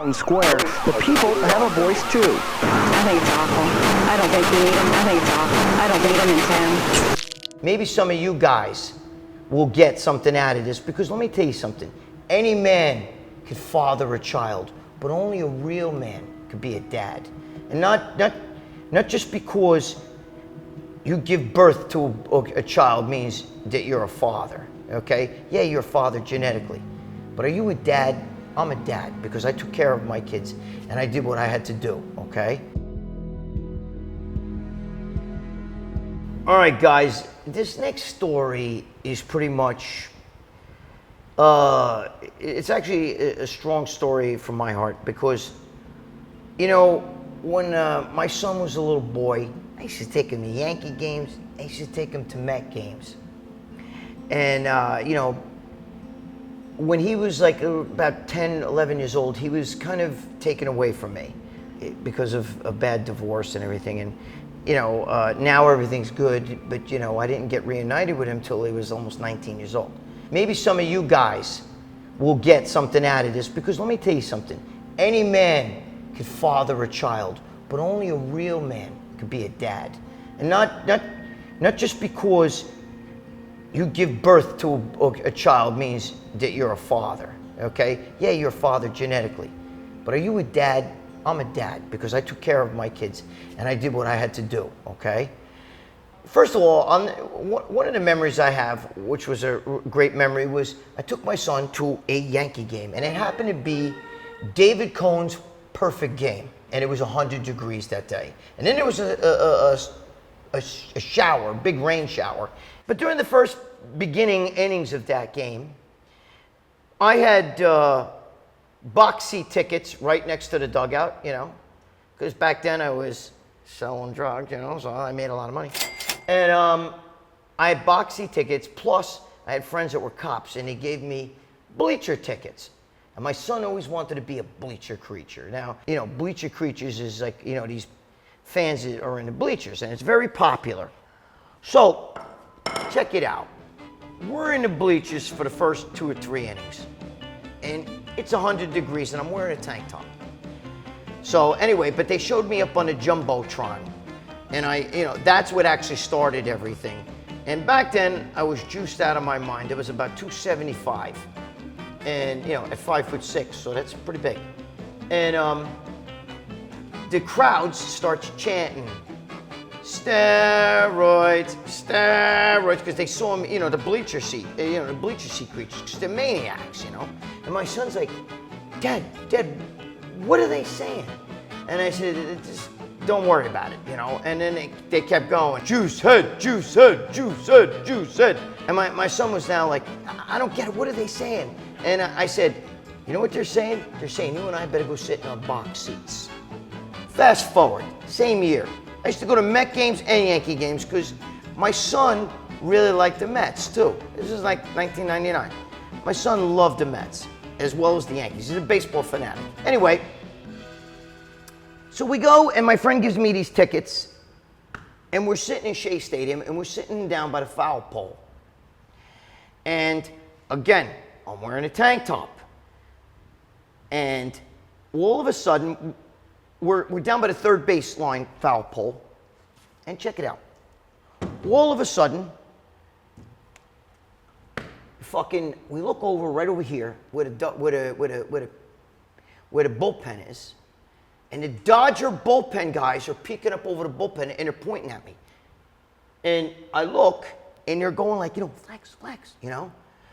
and square, the people have a voice too. I think it's awful. I don't think we need them. I think it's awful. I don't need them in town. Maybe some of you guys will get something out of this, because let me tell you something. Any man could father a child, but only a real man could be a dad. And not just because you give birth to a child means that you're a father, okay? Yeah, you're a father genetically. But are you a dad? I'm a dad because I took care of my kids and I did what I had to do, okay? All right, guys, this next story is pretty much, it's actually a strong story from my heart because, you know, when my son was a little boy, I used to take him to Yankee games, I used to take him to Met games. And, you know, when he was like about 10, 11 years old, he was kind of taken away from me because of a bad divorce and everything. And, you know, now everything's good, but, you know, I didn't get reunited with him till he was almost 19 years old. Maybe some of you guys will get something out of this, because let me tell you something. Any man could father a child, but only a real man could be a dad. And not just because you give birth to a child means that you're a father, okay? Yeah, you're a father genetically. But are you a dad? I'm a dad because I took care of my kids and I did what I had to do, okay? First of all, one of the memories I have, which was a great memory, was I took my son to a Yankee game, and it happened to be David Cohn's perfect game, and it was 100 degrees that day. And then there was a shower, a big rain shower. But during the first beginning innings of that game, I had box seat tickets right next to the dugout, you know, because back then I was selling drugs, you know, so I made a lot of money. And I had box seat tickets, plus I had friends that were cops, and they gave me bleacher tickets. And my son always wanted to be a bleacher creature. Now, you know, bleacher creatures is like, you know, these fans that are in the bleachers, and it's very popular. So, check it out. We're in the bleachers for the first 2 or 3 innings. And it's 100 degrees and I'm wearing a tank top. So anyway, but they showed me up on the Jumbotron. And you know, that's what actually started everything. And back then, I was juiced out of my mind. It was about 275. And, you know, at 5'6", so that's pretty big. And the crowds starts chanting, steroids, steroids, because they saw him, you know, the bleacher seat creatures, because they're maniacs, you know. And my son's like, Dad, what are they saying? And I said, just don't worry about it, you know. And then they kept going, juice head, juice head, juice head, juice head. And my son was now like, I don't get it, what are they saying? And I said, you know what they're saying? They're saying you and I better go sit in our box seats. Fast forward, same year. I used to go to Met games and Yankee games because my son really liked the Mets too. This is like 1999. My son loved the Mets as well as the Yankees. He's a baseball fanatic. Anyway, so we go and my friend gives me these tickets and we're sitting in Shea Stadium and we're sitting down by the foul pole. And again, I'm wearing a tank top. And all of a sudden, we're down by the third baseline foul pole, and check it out. All of a sudden, we look over right over here where the bullpen is, and the Dodger bullpen guys are peeking up over the bullpen and they're pointing at me. And I look, and they're going like, you know, flex, you know.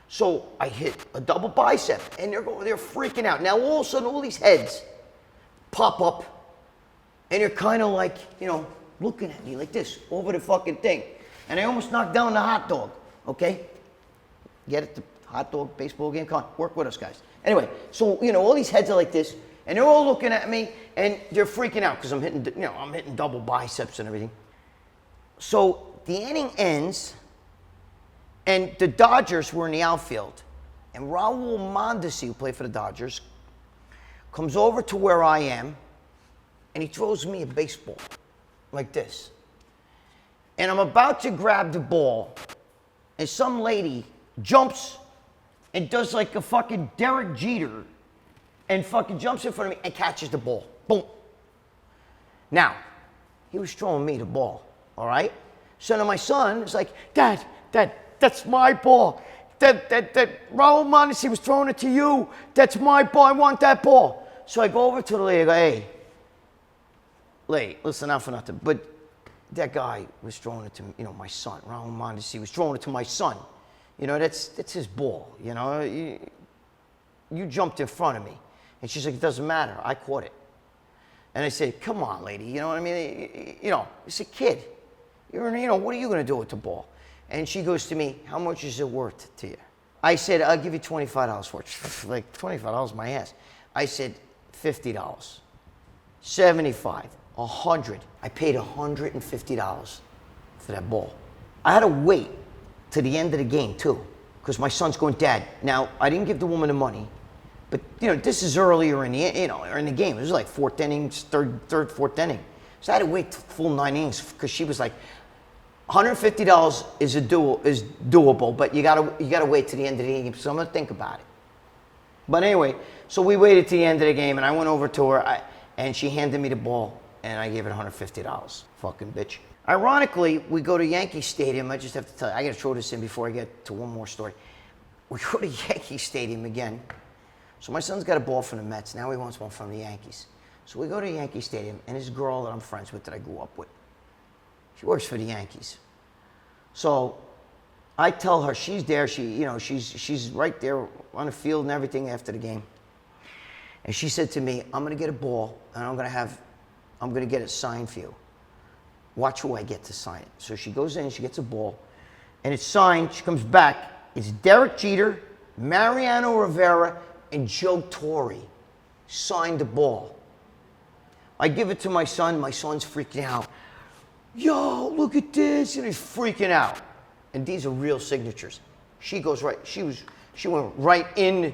So I hit a double bicep, and they're freaking out. Now all of a sudden, all these heads pop up. And they're kind of like, you know, looking at me like this over the fucking thing. And I almost knocked down the hot dog, okay? Get it, the hot dog baseball game? Come on, work with us, guys. Anyway, so, you know, all these heads are like this, and they're all looking at me, and they're freaking out because I'm hitting double biceps and everything. So the inning ends, and the Dodgers were in the outfield. And Raul Mondesi, who played for the Dodgers, comes over to where I am, and he throws me a baseball like this. And I'm about to grab the ball, and some lady jumps and does like a fucking Derek Jeter and fucking jumps in front of me and catches the ball. Boom. Now, he was throwing me the ball, all right? So now my son is like, Dad, that's my ball. That Raul Mondesi was throwing it to you. That's my ball. I want that ball. So I go over to the lady. I go, hey, lady, listen, not for nothing, but that guy was throwing it to, my son. Raul Mondesi was throwing it to my son. That's his ball. You jumped in front of me. And she's like, it doesn't matter. I caught it. And I said, come on, lady. You know what I mean? It's a kid. What are you going to do with the ball? And she goes to me, how much is it worth to you? I said, I'll give you $25 for it. Like, $25, my ass. I said, $50. $75. $100. I paid $150 for that ball. I had to wait to the end of the game, too, because my son's going, Dad. Now, I didn't give the woman the money, but, this is earlier in the game. It was like fourth inning, third, fourth inning. So I had to wait full 9 innings because she was like, $150 is doable, but you gotta wait to the end of the game. So I'm gonna think about it. But anyway, so we waited to the end of the game, and I went over to her, and she handed me the ball, and I gave it $150. Fucking bitch. Ironically, we go to Yankee Stadium. I just have to tell you, I gotta throw this in before I get to one more story. We go to Yankee Stadium again. So my son's got a ball from the Mets. Now he wants one from the Yankees. So we go to Yankee Stadium, and this girl that I'm friends with, that I grew up with, she works for the Yankees. So I tell her she's there. She's right there on the field and everything after the game. And she said to me, I'm going to get a ball, and I'm going to get it signed for you. Watch who I get to sign it. So she goes in, she gets a ball, and it's signed. She comes back. It's Derek Jeter, Mariano Rivera, and Joe Torre signed the ball. I give it to my son. My son's freaking out. Yo, look at this. And he's freaking out. And these are real signatures. She goes right, she went right in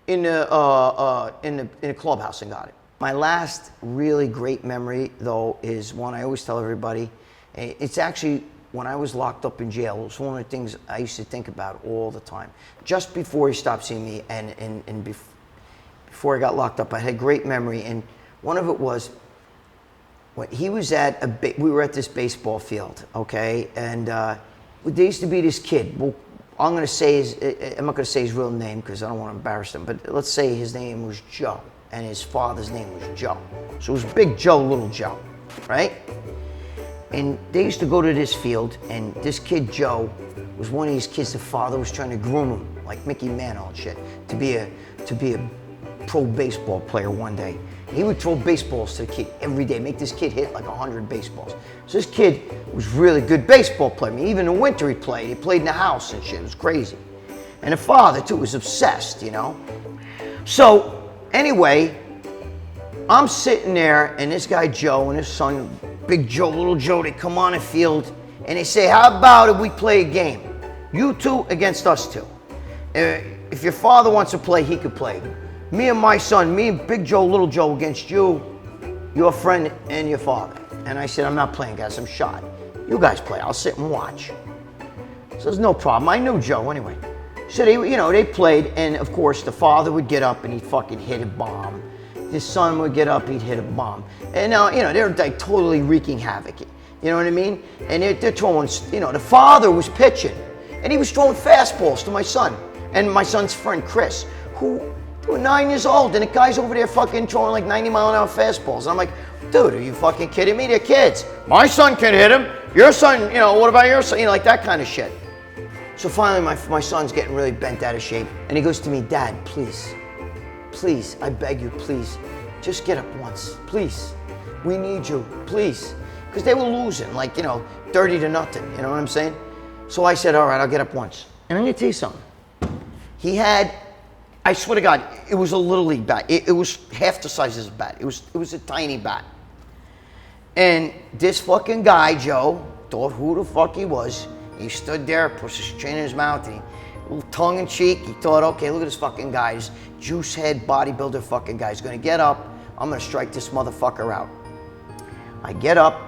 the clubhouse and got it. My last really great memory, though, is one I always tell everybody. It's actually when I was locked up in jail. It was one of the things I used to think about all the time. Just before he stopped seeing me and before I got locked up, I had a great memory. And one of it was, when he was we were at this baseball field, okay? And there used to be this kid. Well, I'm not going to say his real name because I don't want to embarrass him, but let's say his name was Joe, and his father's name was Joe. So it was Big Joe, Little Joe, right? And they used to go to this field, and this kid, Joe, was one of these kids the father was trying to groom him, like Mickey Mantle and shit, to be a pro baseball player one day. He would throw baseballs to the kid every day, make this kid hit like 100 baseballs. So this kid was really good baseball player. I mean, even in the winter he played in the house and shit. It was crazy. And the father too was obsessed, So anyway, I'm sitting there, and this guy Joe and his son, Big Joe, Little Joe, they come on the field and they say, how about if we play a game? You two against us two. If your father wants to play, he could play. Me and my son, me and Big Joe, Little Joe against you, your friend, and your father. And I said, I'm not playing, guys. I'm shot. You guys play. I'll sit and watch. So there's no problem. I knew Joe anyway. So they played, and of course the father would get up and he'd fucking hit a bomb. His son would get up, he'd hit a bomb. And now, they're like totally wreaking havoc. You know what I mean? And they're throwing, the father was pitching, and he was throwing fastballs to my son and my son's friend Chris, who were 9 years old, and the guy's over there fucking throwing like 90-mile-an-hour fastballs. And I'm like, dude, are you fucking kidding me? They're kids. My son can hit him. Your son, what about your son? Like that kind of shit. So finally, my son's getting really bent out of shape, and he goes to me, Dad, please, I beg you, please, just get up once, please. We need you, please. Because they were losing, 30-0, you know what I'm saying? So I said, all right, I'll get up once. And I'm gonna tell you something. He had, I swear to God, it was a little league bat. It was half the size of his bat. It was a tiny bat. And this fucking guy, Joe, thought who the fuck he was. He stood there, pushed his chin in his mouth, and a little tongue in cheek. He thought, okay, look at this fucking guy, this juice head bodybuilder fucking guy. He's gonna get up. I'm gonna strike this motherfucker out. I get up,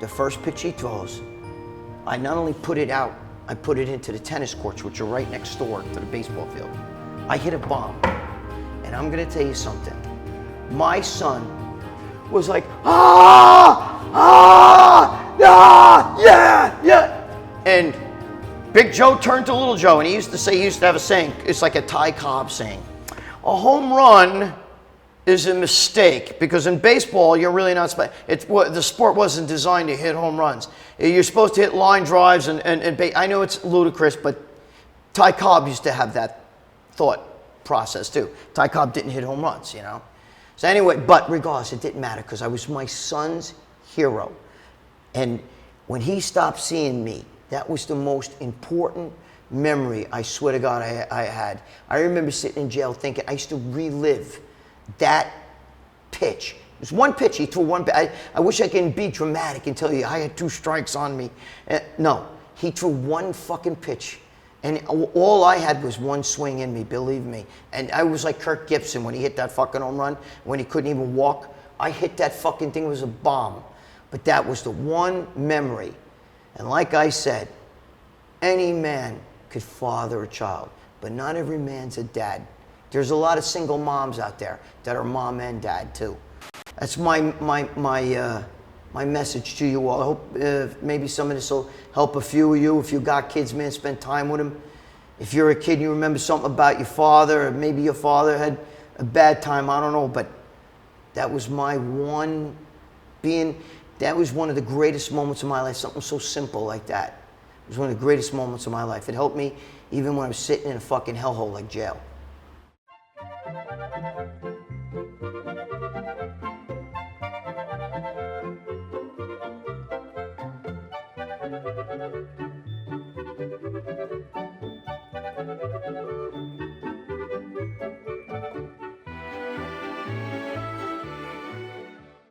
the first pitch he throws, I not only put it out, I put it into the tennis courts, which are right next door to the baseball field. I hit a bomb, and And I'm gonna tell you something. My son was like, yeah. And Big Joe turned to Little Joe, and he used to have a saying, it's like a Ty Cobb saying, a home run is a mistake, because in baseball, you're really not supposed, the sport wasn't designed to hit home runs. You're supposed to hit line drives, and I know it's ludicrous, but Ty Cobb used to have that thought process too. Ty Cobb didn't hit home runs, you know? So anyway, but regardless, it didn't matter, because I was my son's hero. And when he stopped seeing me, that was the most important memory, I swear to God, I had. I remember sitting in jail thinking, I used to relive that pitch. It was one pitch, he threw one pitch. I wish I could be dramatic and tell you I had 2 strikes on me. No, he threw one fucking pitch. And all I had was one swing in me, believe me. And I was like Kirk Gibson when he hit that fucking home run, when he couldn't even walk. I hit that fucking thing, it was a bomb. But that was the one memory. And like I said, any man could father a child, but not every man's a dad. There's a lot of single moms out there that are mom and dad too. That's my message to you all. I hope maybe some of this will help a few of you. If you got kids, man, spend time with them. If you're a kid and you remember something about your father, or maybe your father had a bad time, I don't know, but that was that was one of the greatest moments of my life, something so simple like that. It was one of the greatest moments of my life. It helped me even when I was sitting in a fucking hellhole like jail.